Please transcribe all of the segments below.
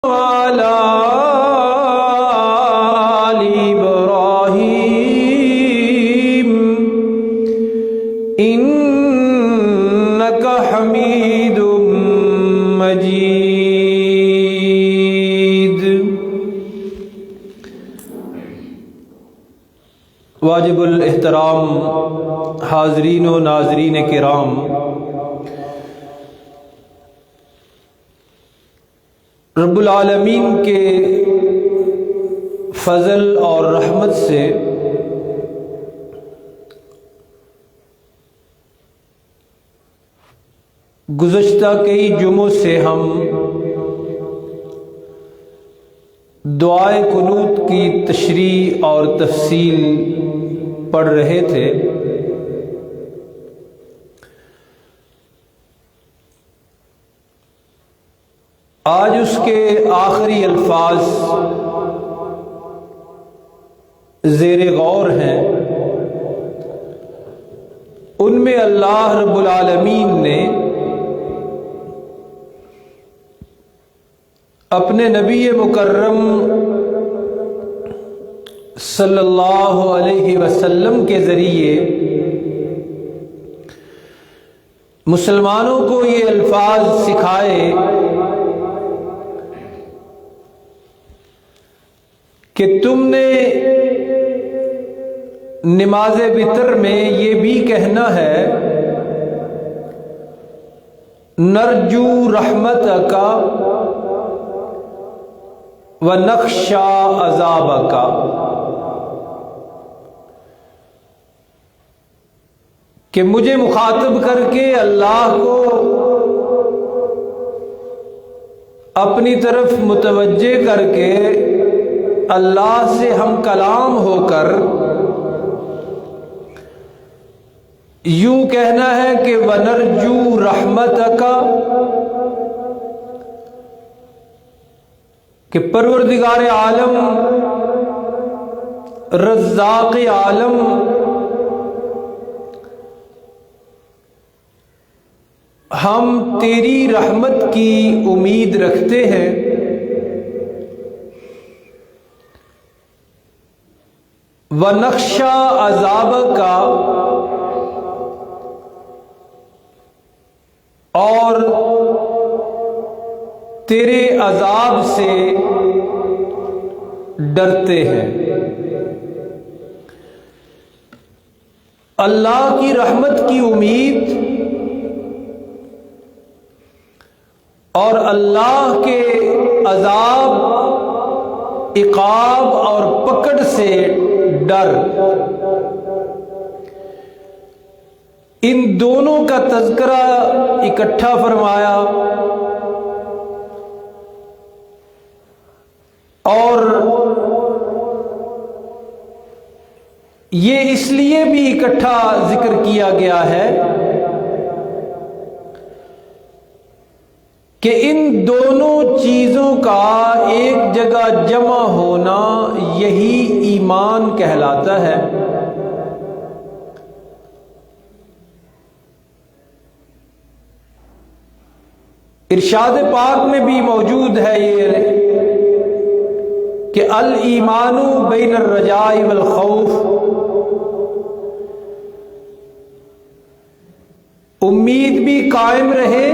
وعلى آل إبراهيم إنك حميد مجيد۔ واجب الاحترام حاضرین و ناظرین کرام، رب العالمین کے فضل اور رحمت سے گزشتہ کئی جمعوں سے ہم دعائے قنوت کی تشریح اور تفصیل پڑھ رہے تھے۔ آج اس کے آخری الفاظ زیر غور ہیں۔ ان میں اللہ رب العالمین نے اپنے نبی مکرم صلی اللہ علیہ وسلم کے ذریعے مسلمانوں کو یہ الفاظ سکھائے کہ تم نے نماز وتر میں یہ بھی کہنا ہے نرجو رحمتک ونخشی عذابک، کہ مجھے مخاطب کر کے اللہ کو اپنی طرف متوجہ کر کے اللہ سے ہم کلام ہو کر یوں کہنا ہے کہ وَنَرْجُو رَحْمَتَكَ، کہ پروردگار عالم رزاق عالم ہم تیری رحمت کی امید رکھتے ہیں، وَنَخْشَى عَذَابَكَ، اور تیرے عذاب سے ڈرتے ہیں۔ اللہ کی رحمت کی امید اور اللہ کے عذاب، عقاب اور پکڑ سے ڈر، ان دونوں کا تذکرہ اکٹھا فرمایا، اور یہ اس لیے بھی اکٹھا ذکر کیا گیا ہے کہ ان دونوں چیزوں کا ایک جگہ جمع ہونا یہی ایمان کہلاتا ہے۔ ارشاد پاک میں بھی موجود ہے یہ کہ الایمان بین الرجاء والخوف، امید بھی قائم رہے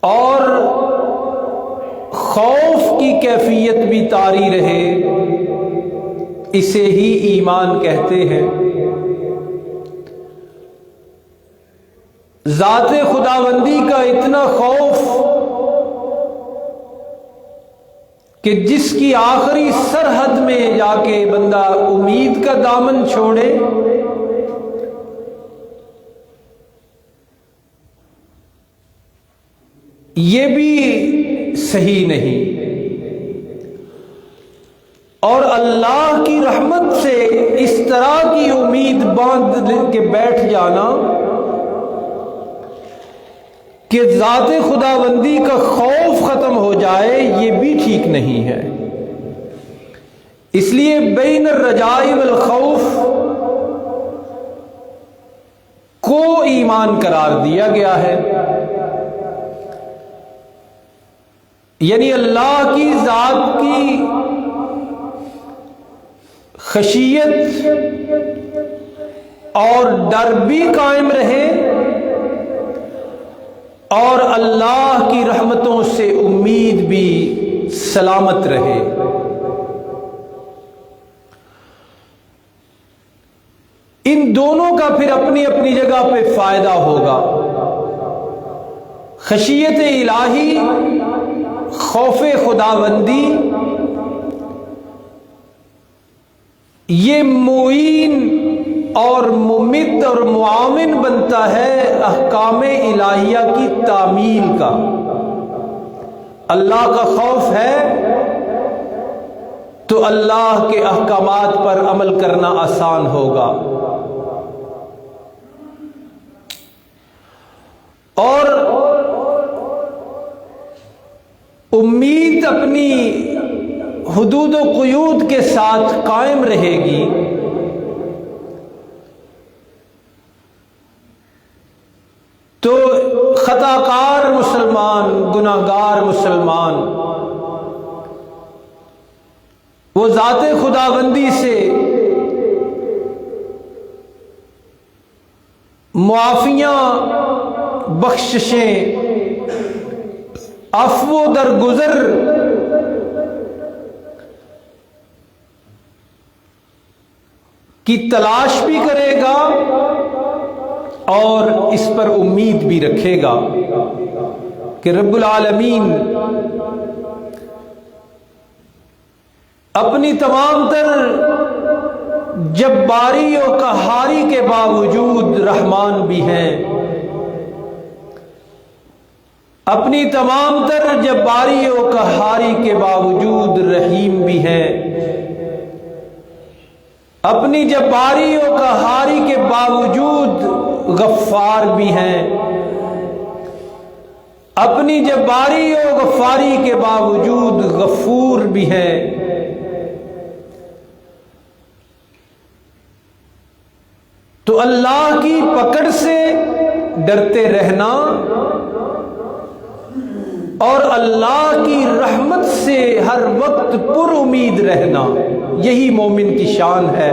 اور خوف کی کیفیت بھی طاری رہے، اسے ہی ایمان کہتے ہیں۔ ذات خداوندی کا اتنا خوف کہ جس کی آخری سرحد میں جا کے بندہ امید کا دامن چھوڑے، یہ بھی صحیح نہیں۔ اور اللہ کی رحمت سے اس طرح کی امید باندھ کے بیٹھ جانا کہ ذات خداوندی کا خوف ختم ہو جائے، یہ بھی ٹھیک نہیں ہے۔ اس لیے بین الرجاء والخوف کو ایمان قرار دیا گیا ہے۔ یعنی اللہ کی ذات کی خشیت اور ڈر بھی قائم رہے اور اللہ کی رحمتوں سے امید بھی سلامت رہے۔ ان دونوں کا پھر اپنی اپنی جگہ پہ فائدہ ہوگا۔ خشیت الہی، خوف خداوندی، یہ معین اور ممد اور معاون بنتا ہے احکام الہیہ کی تعمیل کا۔ اللہ کا خوف ہے تو اللہ کے احکامات پر عمل کرنا آسان ہوگا، اور امید اپنی حدود و قیود کے ساتھ قائم رہے گی تو خطا کار مسلمان، گناہ گار مسلمان وہ ذات خداوندی سے معافیاں، بخششیں، عفو درگزر کی تلاش بھی کرے گا اور اس پر امید بھی رکھے گا کہ رب العالمین اپنی تمام تر جباری و قہاری کے باوجود رحمان بھی ہیں، اپنی تمام تر جباری و قہاری کے باوجود رحیم بھی ہیں، اپنی جباری و قہاری کے باوجود غفار بھی ہیں، اپنی جباری و غفاری کے باوجود غفور بھی ہیں۔ تو اللہ کی پکڑ سے ڈرتے رہنا اور اللہ کی رحمت سے ہر وقت پر امید رہنا، یہی مومن کی شان ہے۔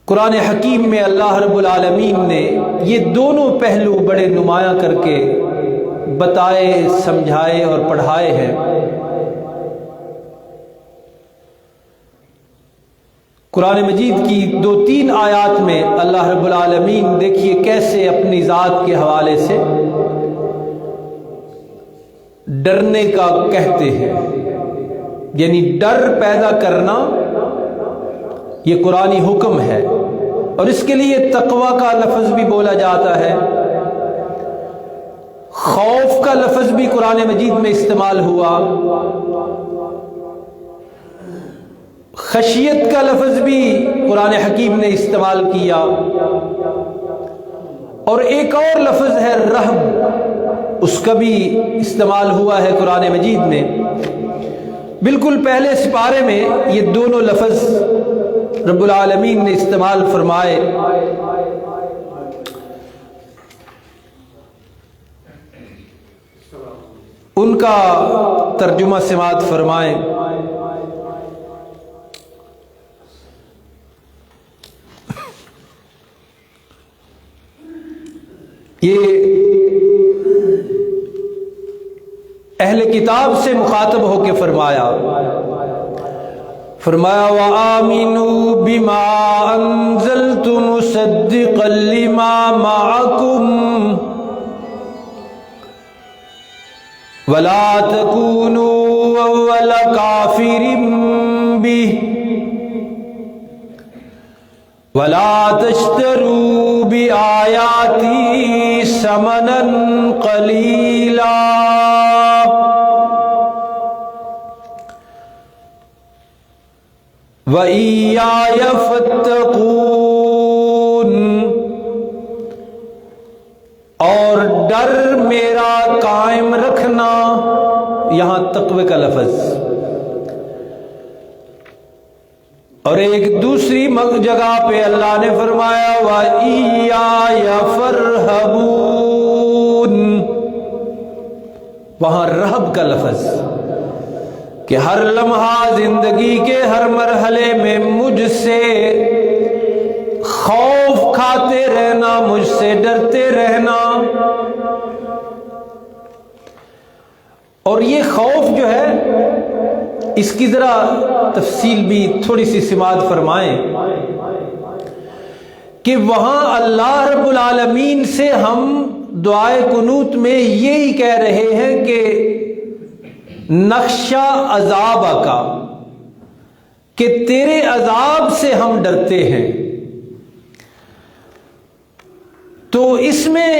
قرآن حکیم میں اللہ رب العالمین نے یہ دونوں پہلو بڑے نمایاں کر کے بتائے، سمجھائے اور پڑھائے ہیں۔ قرآن مجید کی 2-3 آیات میں اللہ رب العالمین دیکھیے کیسے اپنی ذات کے حوالے سے ڈرنے کا کہتے ہیں، یعنی ڈر پیدا کرنا یہ قرآنی حکم ہے، اور اس کے لیے تقوی کا لفظ بھی بولا جاتا ہے، خوف کا لفظ بھی قرآن مجید میں استعمال ہوا، خشیت کا لفظ بھی قرآن حکیم نے استعمال کیا، اور ایک اور لفظ ہے رحم، اس کا بھی استعمال ہوا ہے قرآن مجید میں۔ بالکل پہلے سپارے میں یہ دونوں لفظ رب العالمین نے استعمال فرمائے۔ ان کا ترجمہ سماعت فرمائیں۔ یہ اہل کتاب سے مخاطب ہو کے فرمایا وَآمِنُوا بِمَا أَنزَلْتُ مُصَدِّقًا لِمَا مَعَكُمْ وَلَا تَكُونُوا أَوَّلَ كَافِرٍ بِهِ وَلَا تَشْتَرُوا بِآيَاتِي ثَمَنًا قَلِيلًا وَإِيَّايَ فَاتَّقُونِ، اور ڈر میرا قائم رکھنا، یہاں تقوی کا لفظ، اور ایک دوسری جگہ پہ اللہ نے فرمایا وَإِيَّايَ فَارْهَبُونِ، وہاں رہب کا لفظ کہ ہر لمحہ زندگی کے ہر مرحلے میں مجھ سے خوف کھاتے رہنا، مجھ سے ڈرتے رہنا۔ اور یہ خوف جو ہے اس کی ذرا تفصیل بھی تھوڑی سی سماعت فرمائیں کہ وہاں اللہ رب العالمین سے ہم دعائے قنوت میں یہی کہہ رہے ہیں کہ نخشہ عذاب کا، کہ تیرے عذاب سے ہم ڈرتے ہیں۔ تو اس میں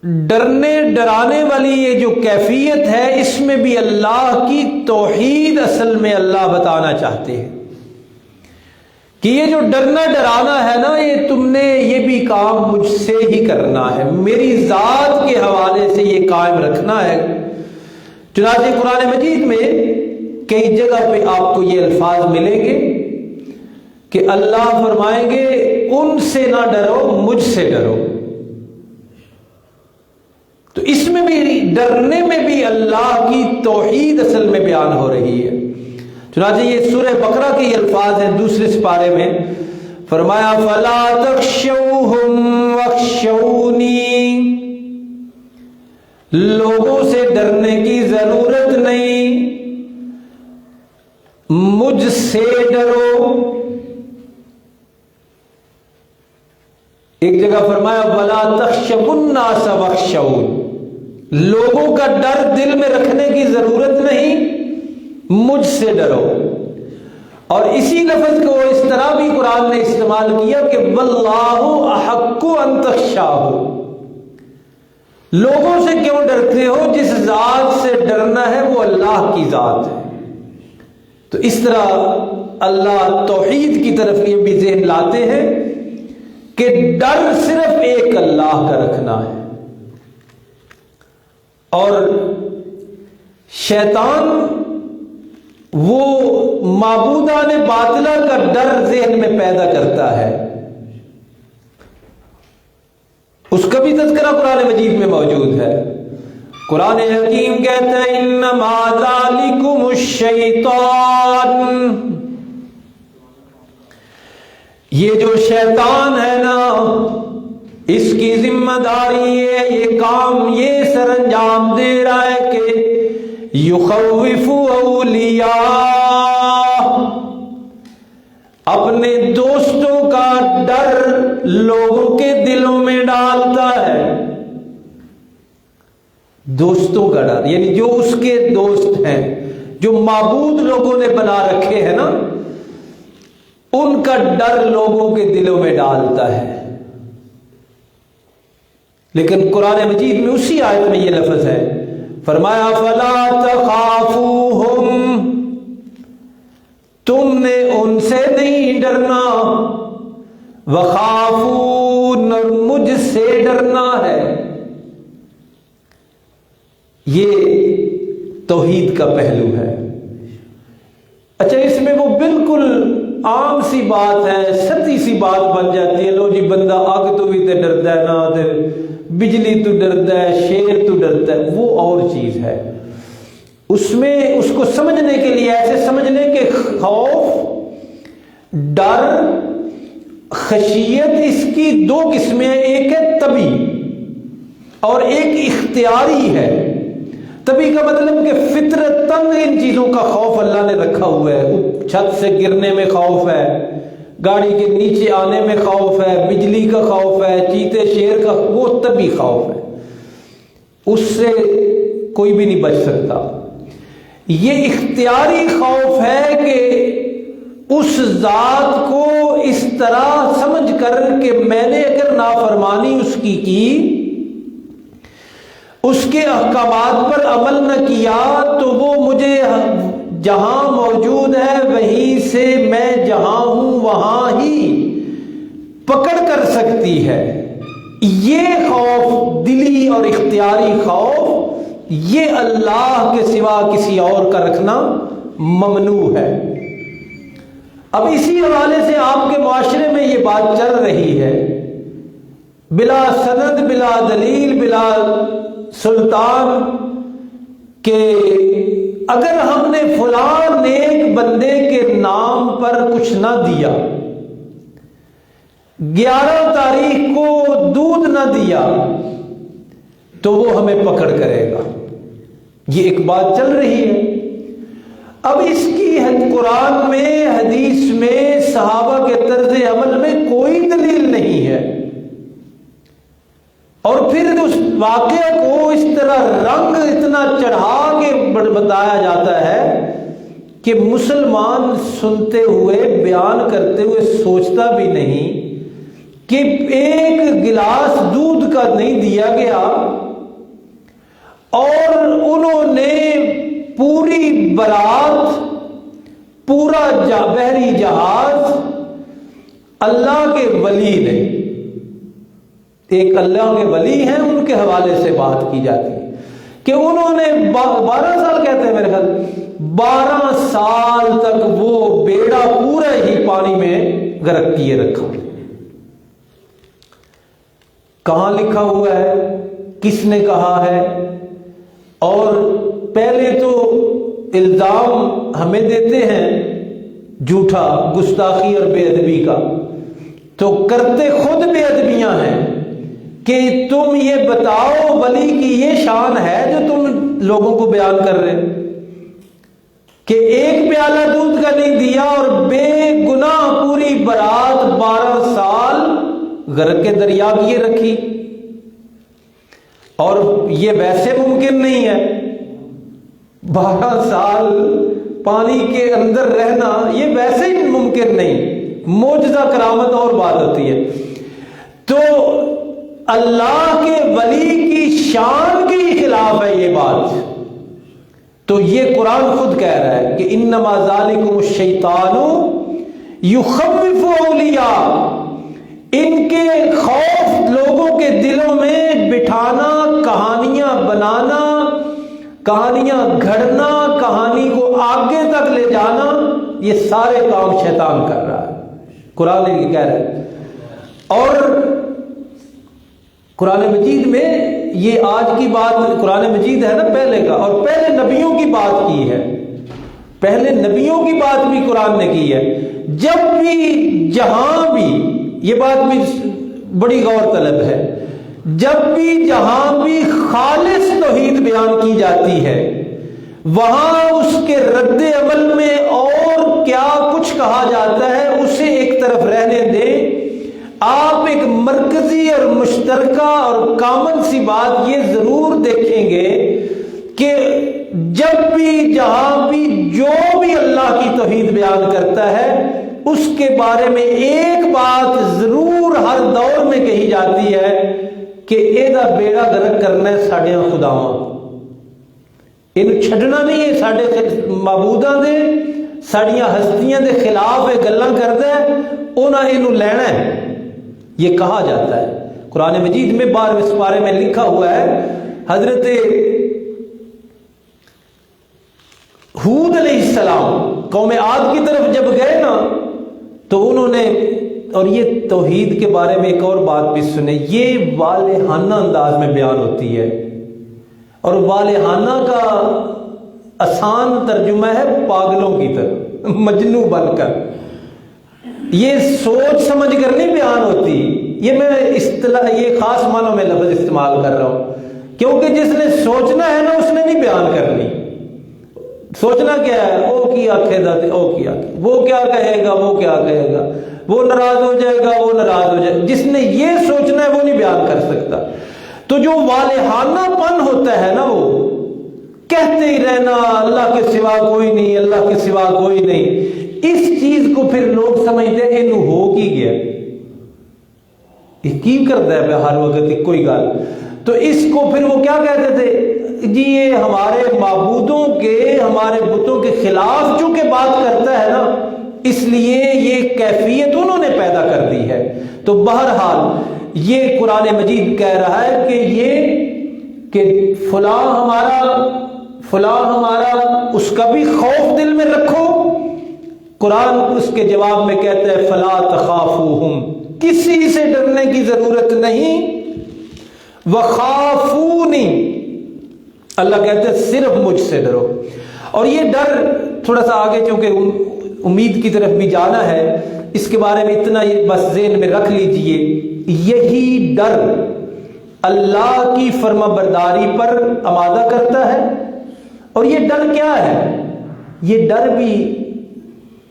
ڈرنے ڈرانے والی یہ جو کیفیت ہے، اس میں بھی اللہ کی توحید اصل میں اللہ بتانا چاہتے ہیں کہ یہ جو ڈرنا ڈرانا ہے نا، یہ تم نے یہ بھی کام مجھ سے ہی کرنا ہے، میری ذات کے حوالے سے یہ قائم رکھنا ہے۔ چنانچہ قرآن مجید میں کئی جگہ پہ آپ کو یہ الفاظ ملیں گے کہ اللہ فرمائیں گے ان سے نہ ڈرو، مجھ سے ڈرو۔ تو اس میں بھی ڈرنے میں بھی اللہ کی توحید اصل میں بیان ہو رہی ہے۔ چنانچہ یہ سورہ بقرہ کے یہ الفاظ ہیں دوسرے سپارے میں، فرمایا فَلَا تَخْشَوْهُمْ وَاخْشَوْنِي، لوگوں سے ڈرنے کی ضرورت نہیں، مجھ سے ڈرو۔ ایک جگہ فرمایا وَلَا تَخْشَوُا النَّاسَ وَاخْشَوْنِ، لوگوں کا ڈر دل میں رکھنے کی ضرورت نہیں، مجھ سے ڈرو۔ اور اسی لفظ کو اس طرح بھی قرآن نے استعمال کیا کہ وَاللَّهُ أَحَقُّ أَن تَخْشَاهُ، لوگوں سے کیوں ڈرتے ہو، جس ذات سے ڈرنا ہے وہ اللہ کی ذات ہے۔ تو اس طرح اللہ توحید کی طرف یہ بھی ذہن لاتے ہیں کہ ڈر صرف ایک اللہ کا رکھنا ہے، اور شیطان وہ معبودان باطلہ کا ڈر ذہن میں پیدا کرتا ہے، اس کا بھی تذکرہ قرآن مجید میں موجود ہے۔ قرآن حکیم کہتا ہے انما ذالکم الشیطان، یہ جو شیطان ہے نا، اس کی ذمہ داری ہے، یہ کام یہ سر انجام دے رہا ہے کہ یخوف اولیاء، اپنے دوستوں کا ڈر لوگوں کے دلوں میں ڈالتا ہے۔ دوستوں کا ڈر یعنی جو اس کے دوست ہیں، جو معبود لوگوں نے بنا رکھے ہیں نا، ان کا ڈر لوگوں کے دلوں میں ڈالتا ہے۔ لیکن قرآن مجید میں اسی آیت میں یہ لفظ ہے، فرمایا فَلَا تَخَافُوهُمْ، تم نے ان سے نہیں ڈرنا، وَخَافُونَ، اور مجھ سے ڈرنا ہے۔ یہ توحید کا پہلو ہے۔ اچھا، اس میں وہ بالکل عام سی بات ہے، سطحی سی بات بن جاتی ہے، لو جی بندہ آگ تو بھی تے ڈرتا ہے نا، تے بجلی تو ڈرتا ہے، شیر تو ڈرتا ہے، وہ اور چیز ہے۔ اس میں اس کو سمجھنے کے لیے ایسے سمجھ لیں کہ خوف، ڈر، خشیت، اس کی دو قسمیں ہیں، ایک ہے طبی اور ایک اختیاری ہے۔ طبی کا مطلب کہ فطرتاً ان چیزوں کا خوف اللہ نے رکھا ہوا ہے، چھت سے گرنے میں خوف ہے، گاڑی کے نیچے آنے میں خوف ہے، بجلی کا خوف ہے، چیتے شیر کا، وہ طبی خوف ہے، اس سے کوئی بھی نہیں بچ سکتا۔ یہ اختیاری خوف ہے کہ اس ذات کو اس طرح سمجھ کر کہ میں نے اگر نافرمانی اس کی اس کے احکامات پر عمل نہ کیا تو وہ مجھے جہاں موجود ہے وہیں سے میں جہاں ہوں وہاں ہی پکڑ کر سکتی ہے۔ یہ خوف، دلی اور اختیاری خوف، یہ اللہ کے سوا کسی اور کا رکھنا ممنوع ہے۔ اب اسی حوالے سے آپ کے معاشرے میں یہ بات چل رہی ہے بلا سند، بلا دلیل، بلا سلطان، کہ اگر ہم نے فلاں نیک بندے کے نام پر کچھ نہ دیا، 11 تاریخ کو دودھ نہ دیا، تو وہ ہمیں پکڑ کرے گا. یہ ایک بات چل رہی ہے. اب اس کی قرآن میں، حدیث میں، صحابہ کے طرز عمل میں کوئی دلیل نہیں ہے. اور پھر اس واقعہ کو اس طرح رنگ اتنا چڑھا کے بتایا جاتا ہے کہ مسلمان سنتے ہوئے، بیان کرتے ہوئے سوچتا بھی نہیں کہ ایک گلاس دودھ کا نہیں دیا گیا اور انہوں نے پوری برات، پورا بحری جہاز اللہ کے ولی نے، ایک اللہ کے ولی ہیں ان کے حوالے سے بات کی جاتی ہے کہ انہوں نے 12 سال کہتے ہیں میرے خیال، 12 سال تک وہ بیڑا پورا ہی پانی میں غرق کیے رکھا. کہاں لکھا ہوا ہے؟ کس نے کہا ہے؟ اور پہلے تو الزام ہمیں دیتے ہیں جھوٹا، گستاخی اور بے ادبی کا، تو کرتے خود بے ادبیاں ہیں کہ تم یہ بتاؤ ولی کی یہ شان ہے جو تم لوگوں کو بیان کر رہے کہ ایک پیالہ دودھ کا نہیں دیا اور بے گناہ پوری برات 12 سال غرق کے دریا کیے رکھی. اور یہ ویسے ممکن نہیں ہے، 12 سال پانی کے اندر رہنا یہ ویسے ہی ممکن نہیں، معجزہ کرامت اور بات ہوتی ہے. تو اللہ کے ولی کی شان کے خلاف ہے یہ بات. تو یہ قرآن خود کہہ رہا ہے کہ انما ذالکم الشیطان یخوف اولیاء، ان کے خوف لوگوں کے دلوں میں بٹھانا، کہانیاں بنانا، کہانیاں گھڑنا، کہانی کو آگے تک لے جانا، یہ سارے کام شیطان کر رہا ہے. قرآن یہ کہہ رہا ہے. اور قرآن مجید میں یہ آج کی بات، قرآن مجید ہے نا پہلے کا، اور پہلے نبیوں کی بات کی ہے، پہلے نبیوں کی بات بھی قرآن نے کی ہے. جب بھی جہاں بھی، یہ بات بھی بڑی غور طلب ہے، جب بھی جہاں بھی خالص توحید بیان کی جاتی ہے وہاں اس کے رد عمل میں اور کیا کچھ کہا جاتا ہے اسے ایک طرف رہنے دیں. آپ ایک مرکزی اور مشترکہ اور کامن سی بات یہ ضرور دیکھیں گے کہ جب بھی جہاں بھی جو بھی اللہ کی توحید بیان کرتا ہے اس کے بارے میں ایک بات ضرور ہر دور میں کہی جاتی ہے کہ ایدا بیڑا غرق کرنا ہے ساڈیاں خداواں، انہوں چھڈنا نہیں ہے، ساڈے معبوداں دے، ساڈیاں ہستیاں دے خلاف یہ گلاں کردا ہے، انہاں اینوں لینا ہے. یہ کہا جاتا ہے قرآن مجید میں 12ویں سپارے میں لکھا ہوا ہے. حضرت ہود علیہ السلام قوم عاد کی طرف جب گئے نا تو انہوں نے، اور یہ توحید کے بارے میں ایک اور بات بھی سنے، یہ والہانہ انداز میں بیان ہوتی ہے، اور والہانہ کا آسان ترجمہ ہے پاگلوں کی طرح، مجنوں بن کر. یہ سوچ سمجھ کر نہیں بیان ہوتی، یہ میں اصطلاح، یہ خاص معنوں میں لفظ استعمال کر رہا ہوں کیونکہ جس نے سوچنا ہے نا اس نے نہیں بیان کرنی. سوچنا کیا ہے؟ او کی آنکھیں داتے، او کی آنکھیں، وہ کیا کہے گا، وہ کیا کہے گا، وہ ناراض ہو جائے گا، وہ ناراض ہو جائے گا. جس نے یہ سوچنا ہے وہ نہیں بیان کر سکتا. تو جو والہانہ پن ہوتا ہے نا، وہ کہتے ہی رہنا اللہ کے سوا کوئی نہیں، اللہ کے سوا کوئی نہیں، اس چیز کو پھر لوگ سمجھتے ہیں انہوں ہو کی گیا، یہ کی کرتا ہے ہر وقت کوئی گل. تو اس کو پھر وہ کیا کہتے تھے جی، یہ ہمارے معبودوں کے، ہمارے بتوں کے خلاف چونکہ بات کرتا ہے نا، اس لیے یہ کیفیت انہوں نے پیدا کر دی ہے. تو بہرحال یہ قرآن مجید کہہ رہا ہے کہ یہ کہ فلاں ہمارا اس کا بھی خوف دل میں رکھو. قرآن اس کے جواب میں کہتا ہے فلا تخافوہم کسی سے ڈرنے کی ضرورت نہیں. وخافونی، اللہ کہتے ہیں صرف مجھ سے ڈرو. اور یہ ڈر تھوڑا سا آگے چونکہ امید کی طرف بھی جانا ہے، اس کے بارے میں اتنا یہ بس ذہن میں رکھ لیجئے، یہی ڈر اللہ کی فرما برداری پر آمادہ کرتا ہے. اور یہ ڈر کیا ہے؟ یہ ڈر بھی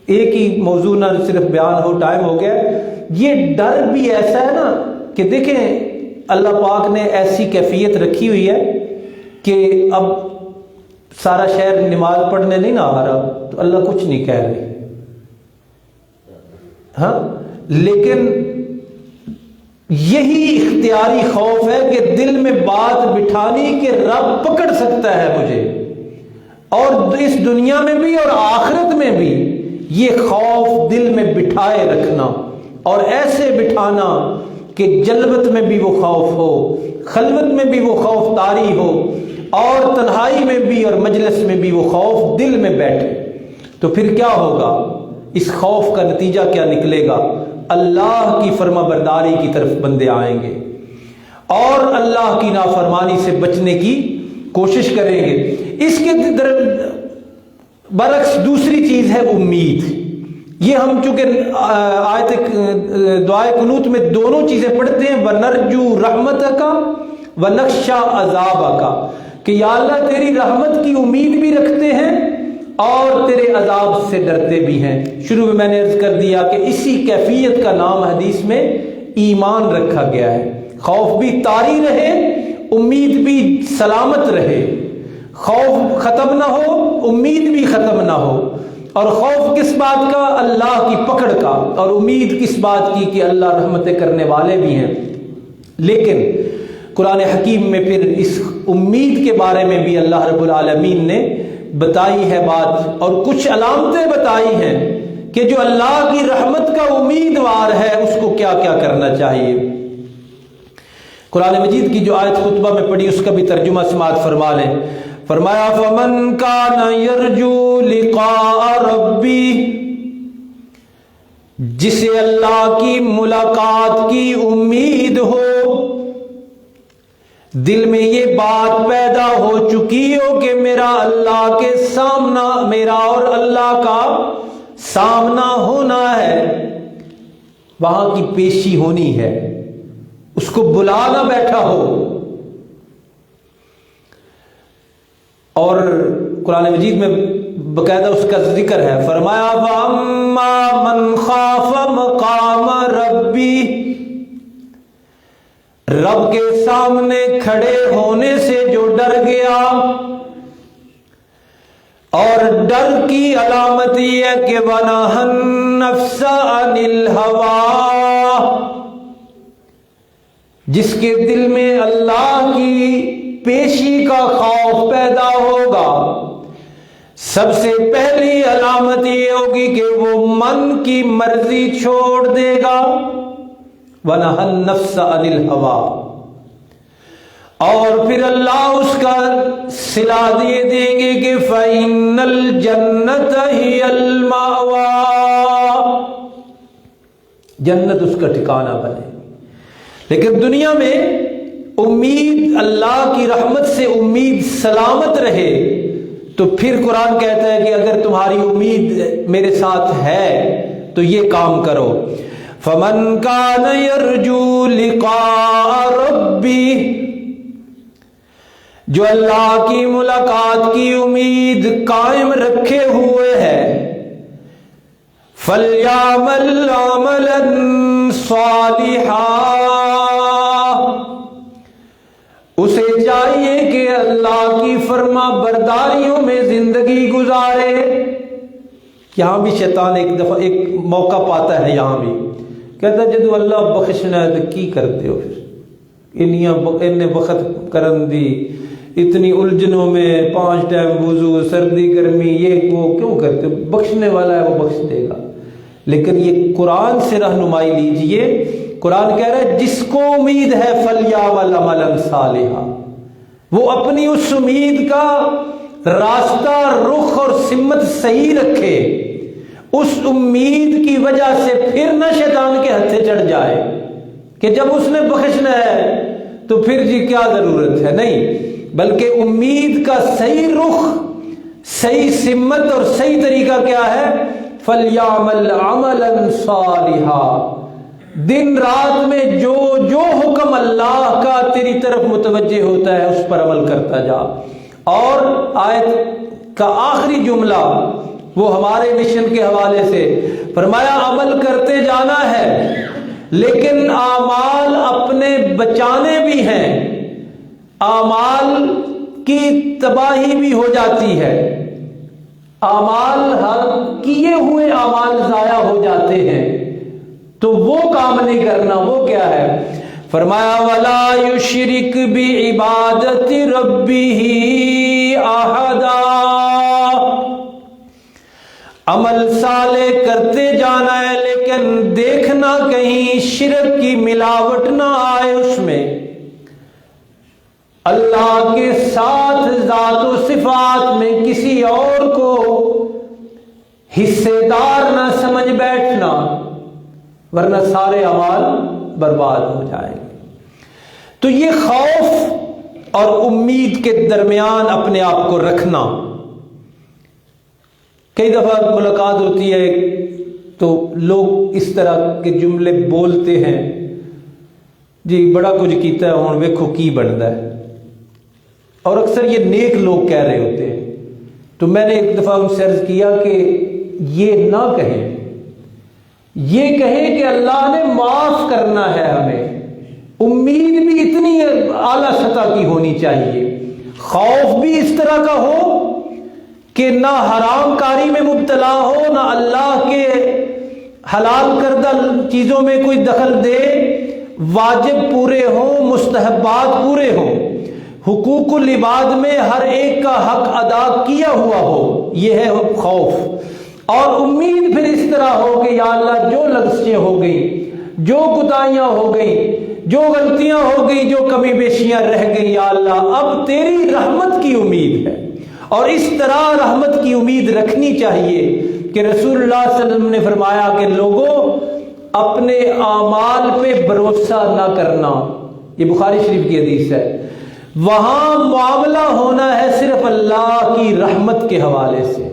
ایک ہی موضوع نہ صرف بیان ہو، ٹائم ہو گیا. یہ ڈر بھی ایسا ہے نا کہ دیکھیں اللہ پاک نے ایسی کیفیت رکھی ہوئی ہے کہ اب سارا شہر نماز پڑھنے نہیں نہ آ رہا تو اللہ کچھ نہیں کہہ رہے، ہاں، لیکن یہی اختیاری خوف ہے کہ دل میں بات بٹھانی کہ رب پکڑ سکتا ہے مجھے، اور اس دنیا میں بھی اور آخرت میں بھی یہ خوف دل میں بٹھائے رکھنا، اور ایسے بٹھانا کہ جلوت میں بھی وہ خوف ہو، خلوت میں بھی وہ خوف طاری ہو، اور تنہائی میں بھی اور مجلس میں بھی وہ خوف دل میں بیٹھے. تو پھر کیا ہوگا؟ اس خوف کا نتیجہ کیا نکلے گا؟ اللہ کی فرما برداری کی طرف بندے آئیں گے اور اللہ کی نافرمانی سے بچنے کی کوشش کریں گے. اس کے برعکس دوسری چیز ہے امید. یہ ہم چونکہ آیت دعائے قنوت میں دونوں چیزیں پڑھتے ہیں، وَنَرْجُو رَحْمَتَكَ وَنَخْشَىٰ عَذَابَكَ، کہ یا اللہ تیری رحمت کی امید بھی رکھتے ہیں اور تیرے عذاب سے ڈرتے بھی ہیں. شروع میں نے عرض کر دیا کہ اسی کیفیت کا نام حدیث میں ایمان رکھا گیا ہے. خوف بھی طاری رہے، امید بھی سلامت رہے. خوف ختم نہ ہو، امید بھی ختم نہ ہو. اور خوف کس بات کا؟ اللہ کی پکڑ کا. اور امید کس بات کی؟ کہ اللہ رحمتیں کرنے والے بھی ہیں. لیکن قرآن حکیم میں پھر اس امید کے بارے میں بھی اللہ رب العالمین نے بتائی ہے بات، اور کچھ علامتیں بتائی ہیں کہ جو اللہ کی رحمت کا امیدوار ہے اس کو کیا کیا کرنا چاہیے. قرآن مجید کی جو آیت خطبہ میں پڑھی اس کا بھی ترجمہ سماعت فرما لیں. فرمایا فَمَنْ كَانَ يَرْجُو لِقَاءَ رَبِّهِ، جسے اللہ کی ملاقات کی امید ہو، دل میں یہ بات پیدا ہو چکی ہو کہ میرا اللہ کے سامنا، میرا اور اللہ کا سامنا ہونا ہے، وہاں کی پیشی ہونی ہے، اس کو بلانا بیٹھا ہو. اور قرآن مجید میں باقاعدہ اس کا ذکر ہے. فرمایا فَأَمَّا مَنْ خَافَ مَقَامَ رَبِّهِ، رب کے سامنے کھڑے ہونے سے جو ڈر گیا، اور ڈر کی علامت یہ ہے کہ وَنَهَى النَّفْسَ عَنِ الْهَوَىٰ، جس کے دل میں اللہ کی پیشی کا خوف پیدا ہوگا، سب سے پہلی علامت یہ ہوگی کہ وہ من کی مرضی چھوڑ دے گا. وَنَهَى النَّفْسَ عَنِ الْهَوَىٰ، اور پھر اللہ اس کا صلہ دے دیں گے کہ فَإِنَّ الْجَنَّةَ هِيَ الْمَأْوَىٰ، جنت اس کا ٹھکانہ بنے. لیکن دنیا میں امید، اللہ کی رحمت سے امید سلامت رہے تو پھر قرآن کہتا ہے کہ اگر تمہاری امید میرے ساتھ ہے تو یہ کام کرو. فَمَنْ كَانَ يَرْجُو لِقَاءَ رَبِّهِ، جو اللہ کی ملاقات کی امید قائم رکھے ہوئے ہے، فَلْيَعْمَلْ عَمَلًا صَالِحًا، اسے چاہیے کہ اللہ کی فرما برداریوں میں زندگی گزارے. یہاں بھی شیطان ایک دفعہ ایک موقع پاتا ہے، یہاں بھی کہتا ہے جدو اللہ بخشنا ہے تو کی کرتے ہو پھر انہیں وقت کرن دی، اتنی الجھنوں میں 5 ٹائم وضو، سردی گرمی، یہ وہ کیوں کرتے ہو؟ بخشنے والا ہے، وہ بخش دے گا. لیکن یہ قرآن سے رہنمائی لیجئے. قرآن کہہ رہا ہے جس کو امید ہے فَلْيَعْمَلْ عَمَلًا صَالِحًا، وہ اپنی اس امید کا راستہ، رخ اور سمت صحیح رکھے، اس امید کی وجہ سے پھر نہ شیطان کے ہتھے چڑھ جائے کہ جب اس نے بخشنا ہے تو پھر جی کیا ضرورت ہے، نہیں، بلکہ امید کا صحیح رخ، صحیح سمت اور صحیح طریقہ کیا ہے؟ فَلْيَعْمَلْ عَمَلًا صَالِحًا، دن رات میں جو جو حکم اللہ کا تیری طرف متوجہ ہوتا ہے اس پر عمل کرتا جا۔ اور آیت کا آخری جملہ وہ ہمارے مشن کے حوالے سے فرمایا عمل کرتے جانا ہے، لیکن اعمال اپنے بچانے بھی ہیں، اعمال کی تباہی بھی ہو جاتی ہے، اعمال ہر کیے ہوئے اعمال ضائع ہو جاتے ہیں، تو وہ کام نہیں کرنا۔ وہ کیا ہے؟ فرمایا وَلَا يُشْرِكْ بِعِبَادَةِ رَبِّهِ أَحَدًا، عمل صالح کرتے جانا ہے لیکن دیکھنا کہیں شرک کی ملاوٹ نہ آئے اس میں، اللہ کے ساتھ ذات و صفات میں کسی اور کو حصے دار نہ سمجھ بیٹھنا، ورنہ سارے اعمال برباد ہو جائیں گے۔ تو یہ خوف اور امید کے درمیان اپنے آپ کو رکھنا۔ کئی دفعہ ملاقات ہوتی ہے تو لوگ اس طرح کے جملے بولتے ہیں، جی بڑا کچھ کیتا ہے ہن ویکھو کی بنتا ہے، اور اکثر یہ نیک لوگ کہہ رہے ہوتے ہیں۔ تو میں نے ایک دفعہ ان سے عرض کیا کہ یہ نہ کہیں، یہ کہیں کہ اللہ نے معاف کرنا ہے ہمیں۔ امید بھی اتنی اعلیٰ سطح کی ہونی چاہیے، خوف بھی اس طرح کا ہو کہ نہ حرام کاری میں مبتلا ہو، نہ اللہ کے حلال کردہ چیزوں میں کوئی دخل دے، واجب پورے ہوں، مستحبات پورے ہوں، حقوق العباد میں ہر ایک کا حق ادا کیا ہوا ہو، یہ ہے خوف۔ اور امید پھر اس طرح ہو کہ یا اللہ جو لغزشیں ہو گئی، جو کوتاہیاں ہو گئی، جو غلطیاں ہو گئی، جو کمی بیشیاں رہ گئی، یا اللہ اب تیری رحمت کی امید ہے۔ اور اس طرح رحمت کی امید رکھنی چاہیے کہ رسول اللہ صلی اللہ علیہ وسلم نے فرمایا کہ لوگوں اپنے اعمال پہ بھروسہ نہ کرنا، یہ بخاری شریف کی حدیث ہے، وہاں معاملہ ہونا ہے صرف اللہ کی رحمت کے حوالے سے۔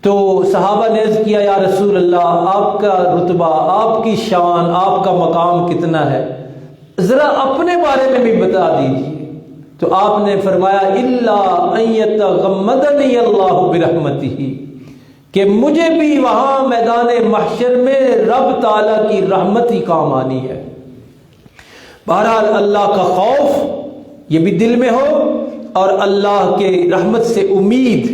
تو صحابہ نے عرض کیا یا رسول اللہ آپ کا رتبہ، آپ کی شان، آپ کا مقام کتنا ہے، ذرا اپنے بارے میں بھی بتا دیجیے۔ تو آپ نے فرمایا الا ان یتغمدنی اللہ برحمتہ، کہ مجھے بھی وہاں میدان محشر میں رب تعالیٰ کی رحمت ہی کام آنی ہے۔ بہرحال اللہ کا خوف یہ بھی دل میں ہو اور اللہ کے رحمت سے امید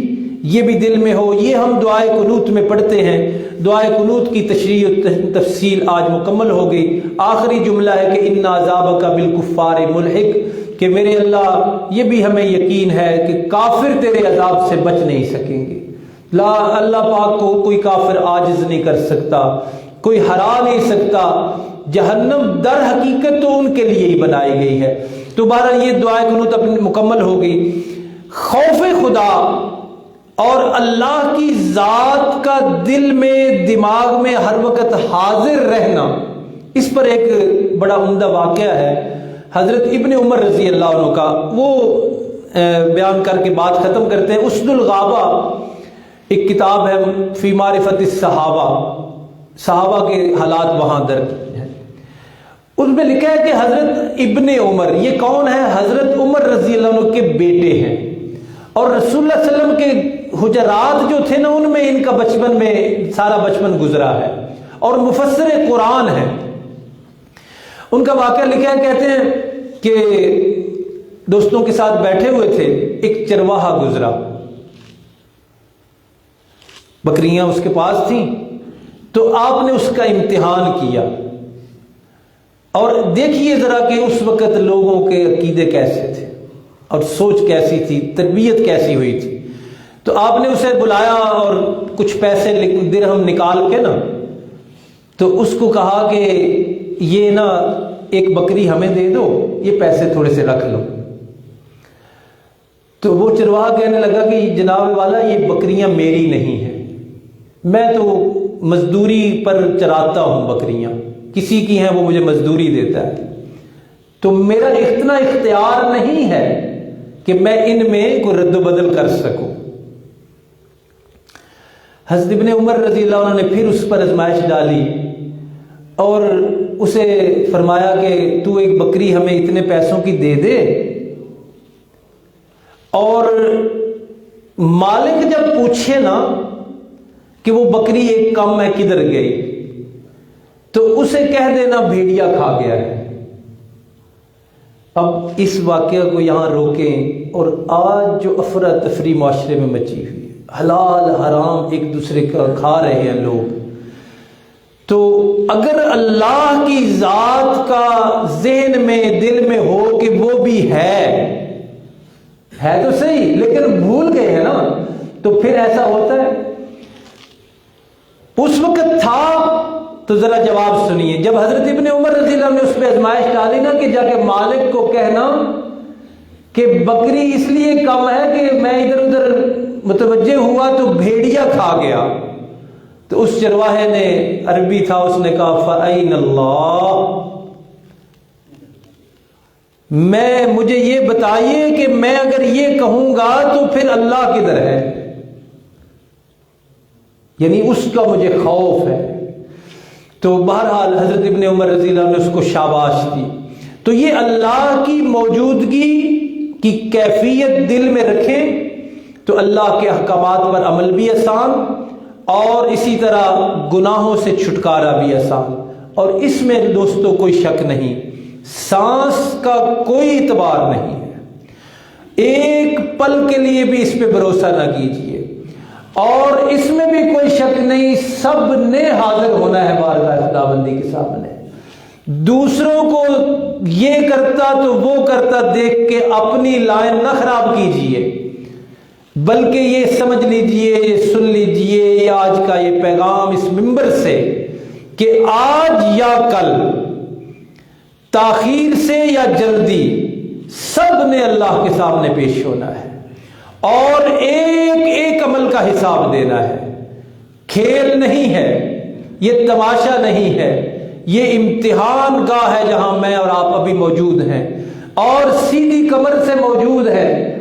یہ بھی دل میں ہو۔ یہ ہم دعائے قنوت میں پڑھتے ہیں۔ دعائے قنوت کی تشریح و تفصیل آج مکمل ہو گئی۔ آخری جملہ ہے کہ ان عذابک بالکفار ملحق، کہ میرے اللہ یہ بھی ہمیں یقین ہے کہ کافر تیرے عذاب سے بچ نہیں سکیں گے۔ لا اللہ پاک کو کوئی کافر عاجز نہیں کر سکتا، کوئی ہرا نہیں سکتا۔ جہنم در حقیقت تو ان کے لیے ہی بنائی گئی ہے۔ تو بہرحال یہ دعائے قنوت اپنی مکمل ہو گئی۔ خوف خدا اور اللہ کی ذات کا دل میں دماغ میں ہر وقت حاضر رہنا، اس پر ایک بڑا عمدہ واقعہ ہے حضرت ابن عمر رضی اللہ عنہ کا، وہ بیان کر کے بات ختم کرتے ہیں۔ اسد الغابہ ایک کتاب ہے فی معرفت الصحابہ، صحابہ کے حالات وہاں درج ہیں۔ اس میں لکھا ہے کہ حضرت ابن عمر، یہ کون ہے؟ حضرت عمر رضی اللہ عنہ کے بیٹے ہیں، اور رسول اللہ صلی اللہ علیہ وسلم کے حجرات جو تھے نا ان میں ان کا بچپن میں سارا بچپن گزرا ہے، اور مفسر قرآن ہے۔ ان کا واقعہ لکھا ہے، کہتے ہیں کہ دوستوں کے ساتھ بیٹھے ہوئے تھے، ایک چرواہا گزرا، بکریاں اس کے پاس تھیں، تو آپ نے اس کا امتحان کیا۔ اور دیکھیے ذرا کہ اس وقت لوگوں کے عقیدے کیسے تھے اور سوچ کیسی تھی، تربیت کیسی ہوئی تھی۔ تو آپ نے اسے بلایا اور کچھ پیسے درہم نکال کے نا تو اس کو کہا کہ یہ نا ایک بکری ہمیں دے دو، یہ پیسے تھوڑے سے رکھ لو۔ تو وہ چرواہا کہنے لگا کہ جناب والا یہ بکریاں میری نہیں ہیں، میں تو مزدوری پر چراتا ہوں بکریاں، کسی کی ہیں وہ مجھے مزدوری دیتا ہے، تو میرا اتنا اختیار نہیں ہے کہ میں ان میں کوئی رد و بدل کر سکوں۔ حضرت ابن عمر رضی اللہ عنہ نے پھر اس پر آزمائش ڈالی اور اسے فرمایا کہ تو ایک بکری ہمیں اتنے پیسوں کی دے دے، اور مالک جب پوچھے نا کہ وہ بکری ایک کم ہے کدھر گئی، تو اسے کہہ دینا بھیڑیا کھا گیا ہے۔ اب اس واقعہ کو یہاں روکیں، اور آج جو افراتفری معاشرے میں مچی ہوئی ہے، حلال حرام ایک دوسرے کا کھا رہے ہیں لوگ، تو اگر اللہ کی ذات کا ذہن میں دل میں ہو کہ وہ بھی ہے تو صحیح، لیکن بھول گئے ہیں نا، تو پھر ایسا ہوتا ہے۔ اس وقت تھا تو ذرا جواب سنیے، جب حضرت ابن عمر رضی اللہ عنہ نے اس پہ آزمائش ڈالی نا کہ جا کے مالک کو کہنا کہ بکری اس لیے کم ہے کہ میں ادھر ادھر متوجہ ہوا تو بھیڑیا کھا گیا، تو اس چرواہے نے، عربی تھا، اس نے کہا فَأَيْنَ اللَّهُ، مجھے یہ بتائیے کہ میں اگر یہ کہوں گا تو پھر اللہ کدھر ہے، یعنی اس کا مجھے خوف ہے۔ تو بہرحال حضرت ابن عمر رضی اللہ عنہ نے اس کو شاباش دی۔ تو یہ اللہ کی موجودگی کی کیفیت دل میں رکھیں تو اللہ کے احکامات پر عمل بھی آسان، اور اسی طرح گناہوں سے چھٹکارا بھی آسان۔ اور اس میں دوستو کوئی شک نہیں، سانس کا کوئی اعتبار نہیں ہے، ایک پل کے لیے بھی اس پہ بھروسہ نہ کیجیے، اور اس میں بھی کوئی شک نہیں، سب نے حاضر ہونا ہے بارگاہ خداوندی کے سامنے۔ دوسروں کو یہ کرتا تو وہ کرتا دیکھ کے اپنی لائن نہ خراب کیجیے، بلکہ یہ سمجھ لیجئے، سن لیجئے یہ آج کا یہ پیغام اس منبر سے کہ آج یا کل، تاخیر سے یا جلدی، سب نے اللہ کے سامنے پیش ہونا ہے اور ایک ایک عمل کا حساب دینا ہے۔ کھیل نہیں ہے، یہ تماشا نہیں ہے، یہ امتحان گاہ ہے جہاں میں اور آپ ابھی موجود ہیں، اور سیدھی کمر سے موجود ہے